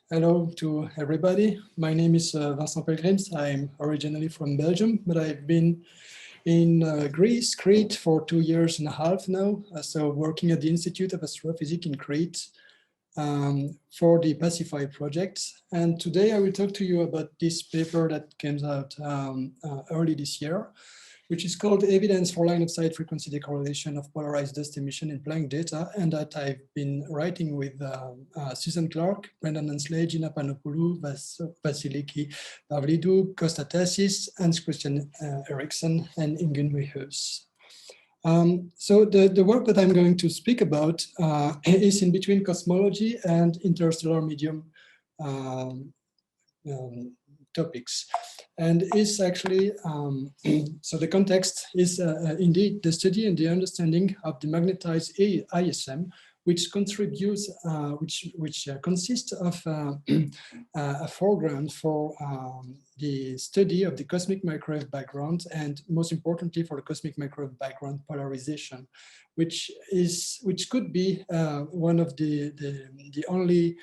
Hello to everybody. My name is Vincent Pelgrims. I'm originally from Belgium, but I've been in Greece, Crete, for 2 years and a half now. So working at the Institute of Astrophysics in Crete for the Pacify project. And today I will talk to you about this paper that came out early this year, which is called Evidence for Line of Sight Frequency Decorrelation of Polarized Dust Emission in Planck Data, and that I've been writing with Susan Clark, Brendan Ansley, Gina Panopoulou, Vasiliki Pavlidou, Costa Tassis, Hans Christian Eriksson, and Ingun Wehus. So the work that I'm going to speak about is in between cosmology and interstellar medium topics, and is actually, so the context is indeed the study and the understanding of the magnetized ISM, which contributes, which consists of a foreground for the study of the cosmic microwave background, and most importantly for the cosmic microwave background polarization, which could be one of the only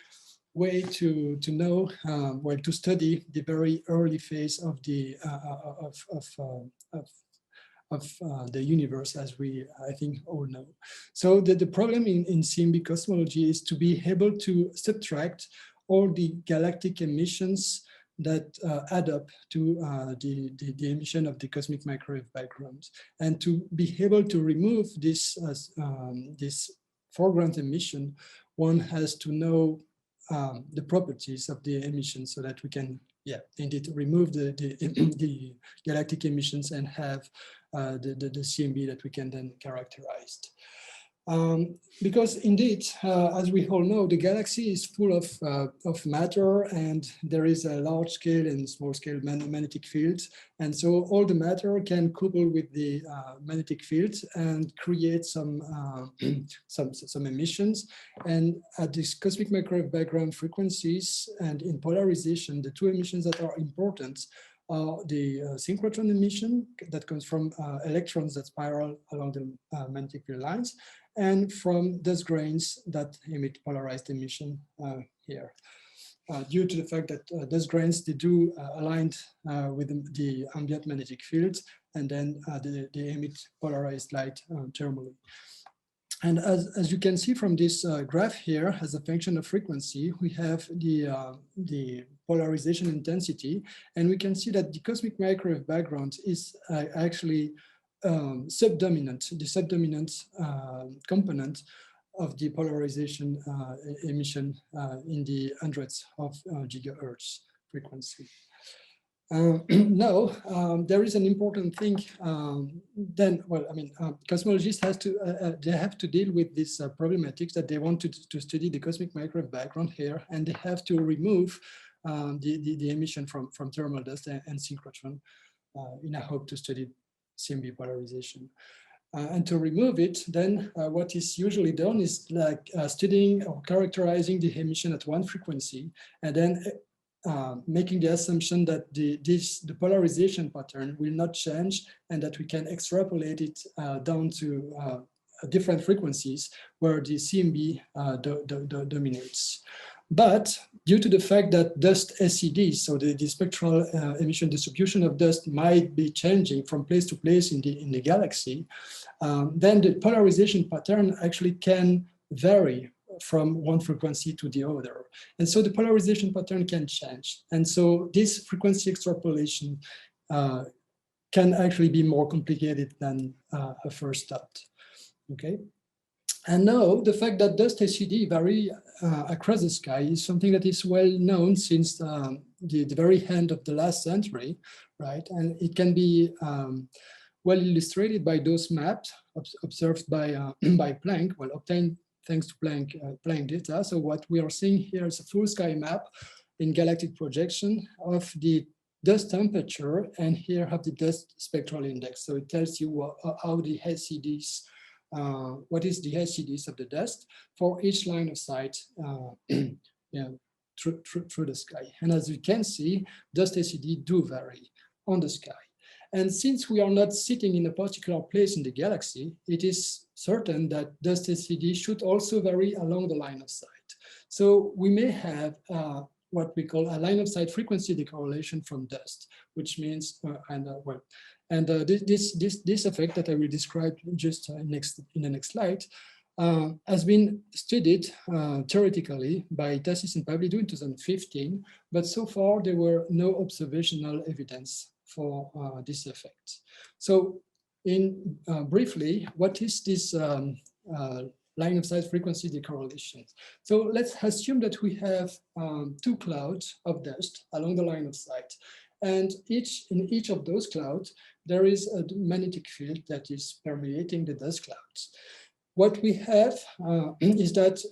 way to know, well, to study the very early phase of the the universe, as we, I think, all know. So the problem in CMB cosmology is to be able to subtract all the galactic emissions that add up to the emission of the cosmic microwave background, and to be able to remove this this foreground emission. One has to know the properties of the emission, so that we can, yeah, indeed remove the galactic emissions and have the CMB that we can then characterize. Because indeed, as we all know, the galaxy is full of matter, and there is a large scale and small scale magnetic fields. And so all the matter can couple with the magnetic fields and create some emissions. And at these cosmic microwave background frequencies and in polarization, the two emissions that are important are the synchrotron emission that comes from electrons that spiral along the magnetic field lines, and from dust grains that emit polarized emission here. Due to the fact that dust grains, they do aligned with the ambient magnetic fields, and then they emit polarized light thermally. And as you can see from this graph here, as a function of frequency, we have the polarization intensity, and we can see that the cosmic microwave background is actually subdominant, the subdominant component of the polarization emission in the hundreds of gigahertz frequency. Now, there is an important thing then, well, I mean, cosmologists they have to deal with this problematics that they want to study the cosmic microwave background here, and they have to remove the emission from thermal dust and synchrotron in a hope to study CMB polarization. And to remove it, then what is usually done is like studying or characterizing the emission at one frequency, and then making the assumption that the polarization pattern will not change, and that we can extrapolate it down to different frequencies where the CMB dominates. But due to the fact that dust SED, so the spectral emission distribution of dust might be changing from place to place in the galaxy, then the polarization pattern actually can vary from one frequency to the other. And so the polarization pattern can change. And so this frequency extrapolation can actually be more complicated than a first thought, okay? And now the fact that dust SED vary across the sky is something that is well known since the very end of the last century, right? And it can be well illustrated by those maps observed by Planck, well, obtained thanks to Planck data. So what we are seeing here is a full sky map in galactic projection of the dust temperature, and here have the dust spectral index. So it tells you how the SEDs, what is the SEDs of the dust for each line of sight yeah, through the sky. And as you can see, dust SED do vary on the sky. And since we are not sitting in a particular place in the galaxy, it is certain that dust SED should also vary along the line of sight. So we may have what we call a line of sight frequency decorrelation from dust, which means, this effect that I will describe just in the next slide has been studied theoretically by Tassis and Pavlidou in 2015, but so far there were no observational evidence for this effect. So briefly, what is this line of sight frequency decorrelation? So let's assume that we have two clouds of dust along the line of sight. And in each of those clouds, there is a magnetic field that is permeating the dust clouds. What we have is that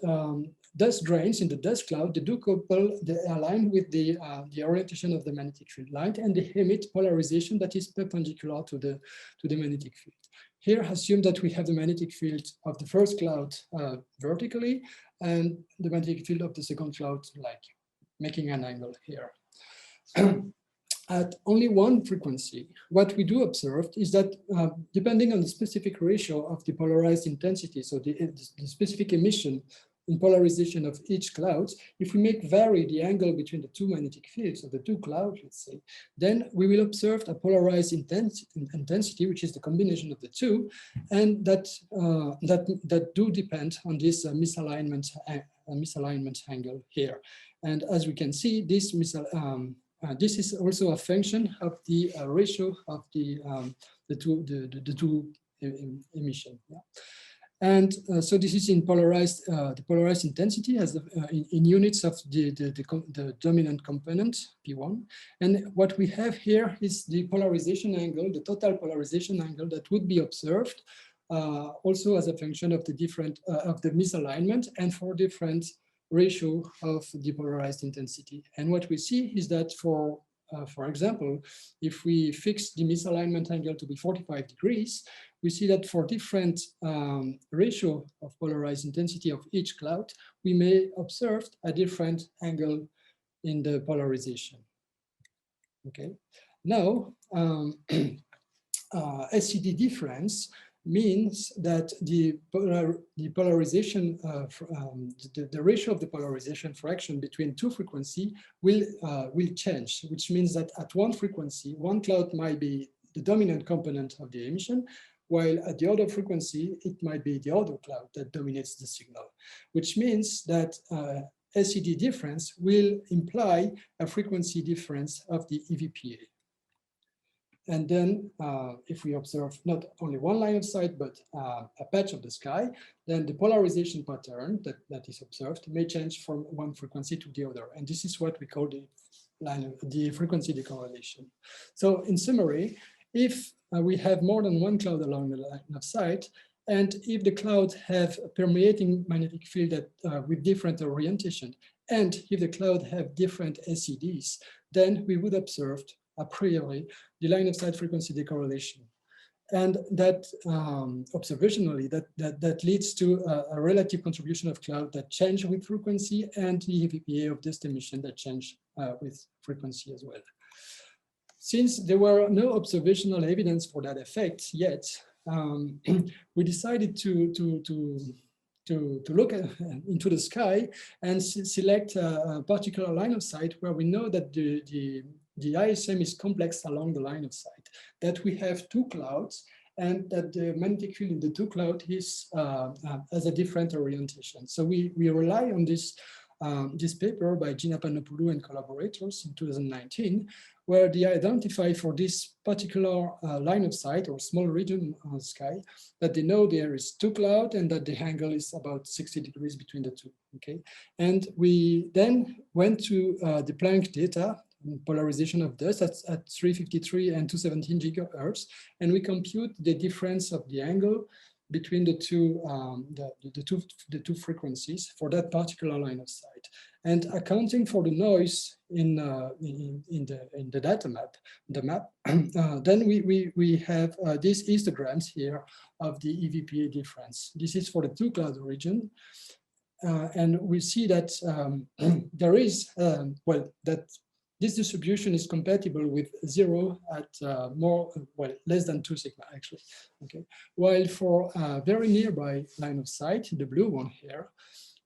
dust grains in the dust cloud, they do couple, they align with the orientation of the magnetic field line, and they emit polarization that is perpendicular to the magnetic field. Here, assume that we have the magnetic field of the first cloud vertically, and the magnetic field of the second cloud, like making an angle here. At only one frequency, what we do observe is that depending on the specific ratio of the polarized intensity, so the specific emission in polarization of each cloud, if we vary the angle between the two magnetic fields of the two clouds, let's say, then we will observe a polarized intensity, which is the combination of the two, and that do depend on this misalignment angle here. And as we can see, this is also a function of the ratio of the two emission. Yeah. And so this is in polarized, the polarized intensity as in units of the dominant component, P1. And what we have here is the polarization angle, the total polarization angle that would be observed also as a function of the different, of the misalignment and for different ratio of the polarized intensity. And what we see is that for example, if we fix the misalignment angle to be 45 degrees, we see that for different ratio of polarized intensity of each cloud, we may observe a different angle in the polarization. Okay, now SED difference means that the polarization, the ratio of the polarization fraction between two frequencies will change, which means that at one frequency, one cloud might be the dominant component of the emission, while at the other frequency, it might be the other cloud that dominates the signal, which means that SED difference will imply a frequency difference of the EVPA. And then if we observe not only one line of sight, but a patch of the sky, then the polarization pattern that is observed may change from one frequency to the other. And this is what we call the frequency decorrelation. So in summary, if we have more than one cloud along the line of sight, and if the clouds have a permeating magnetic field that, with different orientation, and if the cloud have different SEDs, then we would observe a priori the line of sight frequency decorrelation. And that observationally, that leads to a relative contribution of cloud that change with frequency and the EVPA of dust emission that change with frequency as well. Since there were no observational evidence for that effect yet, we decided to look into the sky and select a particular line of sight where we know that the ISM is complex along the line of sight, that we have two clouds and that the magnetic field in the two clouds is has a different orientation. So we rely on this paper by Gina Panopoulou and collaborators in 2019, where they identify for this particular line of sight or small region on the sky, that they know there is two clouds and that the angle is about 60 degrees between the two, okay? And we then went to the Planck data, polarization of dust at 353 and 217 gigahertz, and we compute the difference of the angle between the two frequencies for that particular line of sight, and accounting for the noise in the data map, then we have these histograms here of the EVPA difference. This is for the two cloud region, and we see that there is that this distribution is compatible with 0 at less than 2 sigma actually. Okay, while for very nearby line of sight, the blue one here,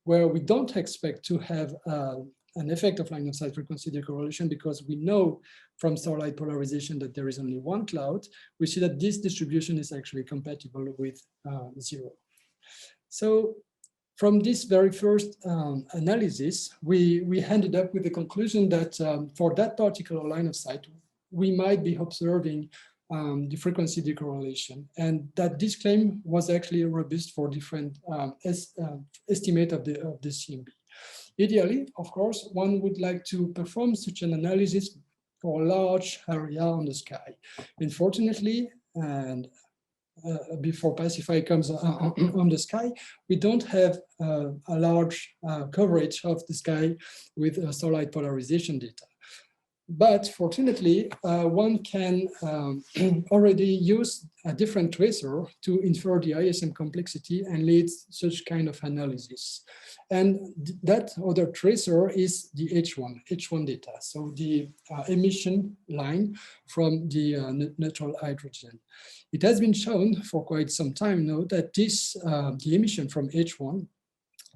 where we don't expect to have an effect of line of sight frequency decorrelation because we know from starlight polarization that there is only one cloud, we see that this distribution is actually compatible with 0. So from this very first analysis, we ended up with the conclusion that for that particular line of sight, we might be observing the frequency decorrelation, and that this claim was actually robust for different estimate of the CMB. Ideally, of course, one would like to perform such an analysis for a large area on the sky. Unfortunately, and before Pacify comes on the sky, we don't have a large coverage of the sky with starlight polarization data. But fortunately, one can already use a different tracer to infer the ISM complexity and lead such kind of analysis. And that other tracer is the H1 data, so the emission line from the neutral hydrogen. It has been shown for quite some time now that this, the emission from H1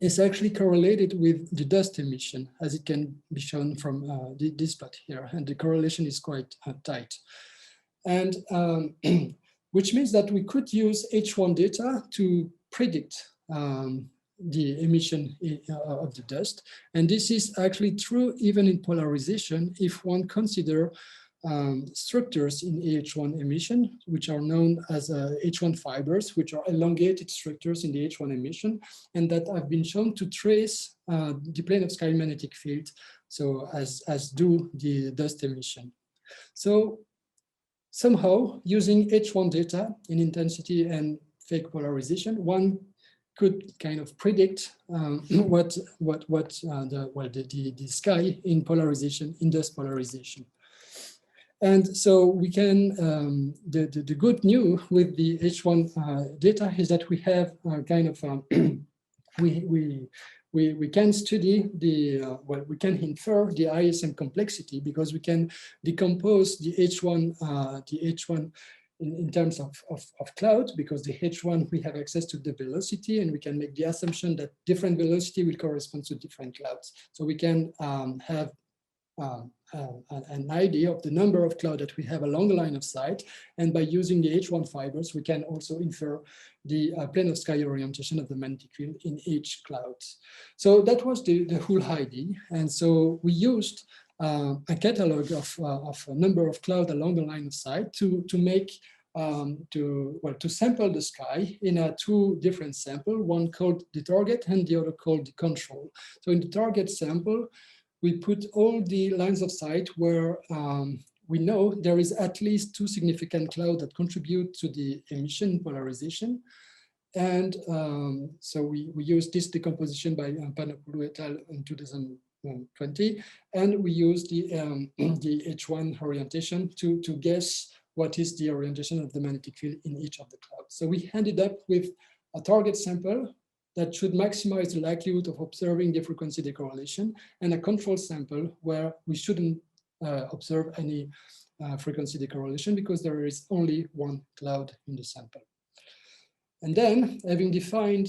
is actually correlated with the dust emission, as it can be shown from this plot here, and the correlation is quite tight. And which means that we could use H1 data to predict the emission of the dust. And this is actually true even in polarization if one consider structures in H1 emission, which are known as H1 fibers, which are elongated structures in the H1 emission, and that have been shown to trace the plane of sky magnetic field, so as do the dust emission. So somehow, using H1 data in intensity and fake polarization, one could kind of predict the sky in polarization, in dust polarization. And so we can, the good news with the H1 data is that we have kind of, we can study the, we can infer the ISM complexity because we can decompose the H1 in terms of cloud, because the H1, we have access to the velocity and we can make the assumption that different velocity will correspond to different clouds. So we can have an idea of the number of clouds that we have along the line of sight. And by using the H1 fibers, we can also infer the plane of sky orientation of the magnetic field in each cloud. So that was the whole idea. And so we used a catalog of a number of clouds along the line of sight to make to sample the sky in two different samples, one called the target and the other called the control. So in the target sample, we put all the lines of sight where we know there is at least two significant clouds that contribute to the emission polarization. And so we use this decomposition by Panapoulou et al. In 2020, and we use the H1 orientation to guess what is the orientation of the magnetic field in each of the clouds. So we ended up with a target sample that should maximize the likelihood of observing the frequency decorrelation, and a control sample where we shouldn't observe any frequency decorrelation because there is only one cloud in the sample. And then, having defined,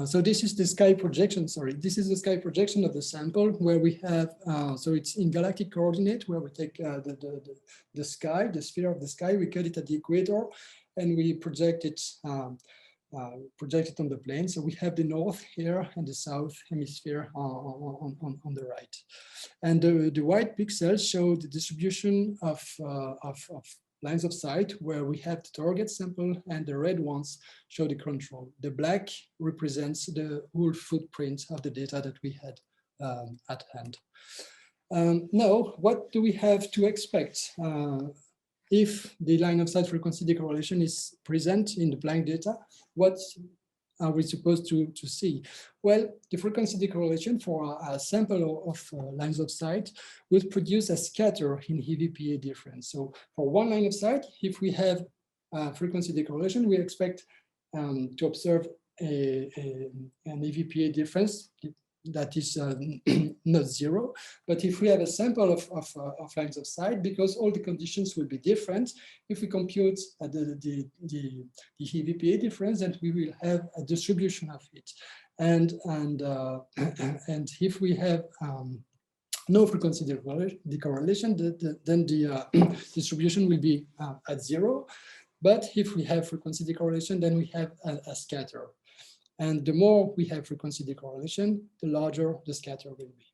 so this is the sky projection, this is the sky projection of the sample where we have, so it's in galactic coordinate where we take the sky, the sphere of the sky, we cut it at the equator, and we project it on the plane. So we have the north here and the south hemisphere on the right. And the white pixels show the distribution of lines of sight where we have the target sample, and the red ones show the control. The black represents the whole footprint of the data that we had at hand. Now, what do we have to expect if the line of sight frequency decorrelation is present in the Planck data? What are we supposed to see? Well, the frequency decorrelation for a sample of lines of sight will produce a scatter in EVPA difference. So for one line of sight, if we have frequency decorrelation, we expect to observe an EVPA difference that is not zero. But if we have a sample of lines of sight, because all the conditions will be different, if we compute the EVPA difference, then we will have a distribution of it. And if we have no frequency decorrelation, then the distribution will be at zero. But if we have frequency decorrelation, then we have a scatter. And the more we have frequency decorrelation, the larger the scatter will be.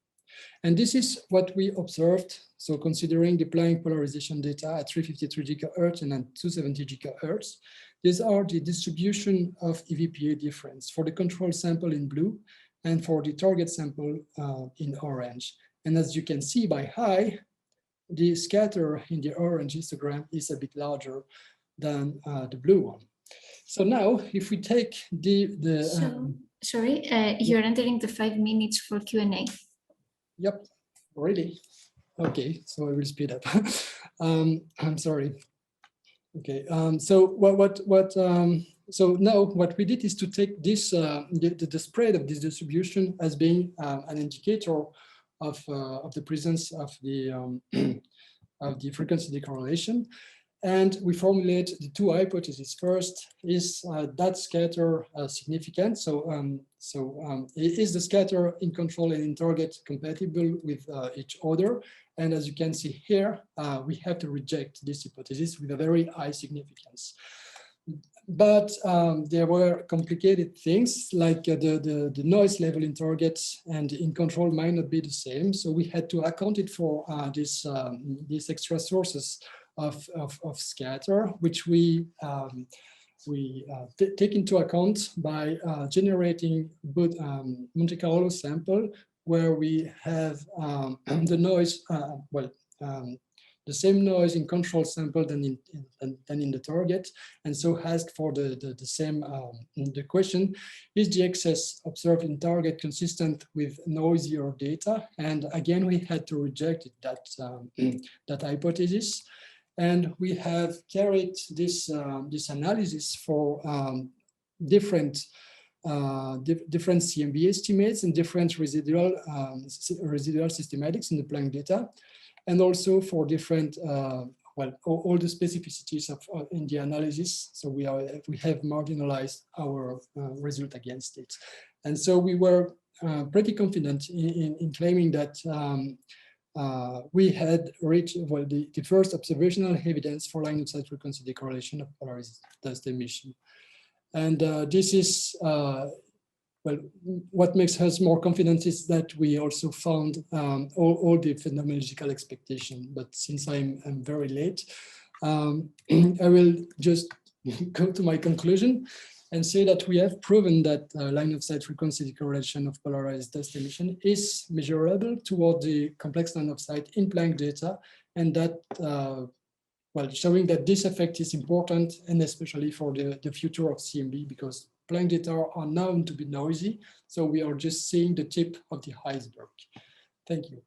And this is what we observed. So considering the Planck polarization data at 353 GHz and at 270 GHz, these are the distribution of EVPA difference for the control sample in blue and for the target sample in orange. And as you can see by high, the scatter in the orange histogram is a bit larger than the blue one. So now, if we take sorry, you're entering the 5 minutes for Q&A. Yep, really? Okay, so I will speed up. I'm sorry. Okay, so so now what we did is to take this the spread of this distribution as being an indicator of the presence of the frequency decorrelation. And we formulate the two hypotheses. First, is that scatter significant? So, is the scatter in control and in target compatible with each other? And as you can see here, we have to reject this hypothesis with a very high significance. But there were complicated things like the noise level in targets and in control might not be the same. So we had to account it for these extra sources of scatter, which we take into account by generating both Monte Carlo sample where we have the noise, the same noise in control sample than in the target, and so asked for the same the question: is the excess observed in target consistent with noisier data? And again, we had to reject that hypothesis. And we have carried this analysis for different CMB estimates and different residual systematics in the Planck data, and also for different all the specificities in the analysis. So we have marginalized our result against it, and so we were pretty confident in claiming that. We had reached the first observational evidence for line of sight frequency decorrelation of polarized dust emission. And this is, what makes us more confident is that we also found all the phenomenological expectation. But since I'm very late, I will just go to my conclusion and say that we have proven that line of sight frequency decorrelation of polarized dust emission is measurable toward the complex line of sight in Planck data, and that, showing that this effect is important, and especially for the future of CMB, because Planck data are known to be noisy, so we are just seeing the tip of the iceberg. Thank you.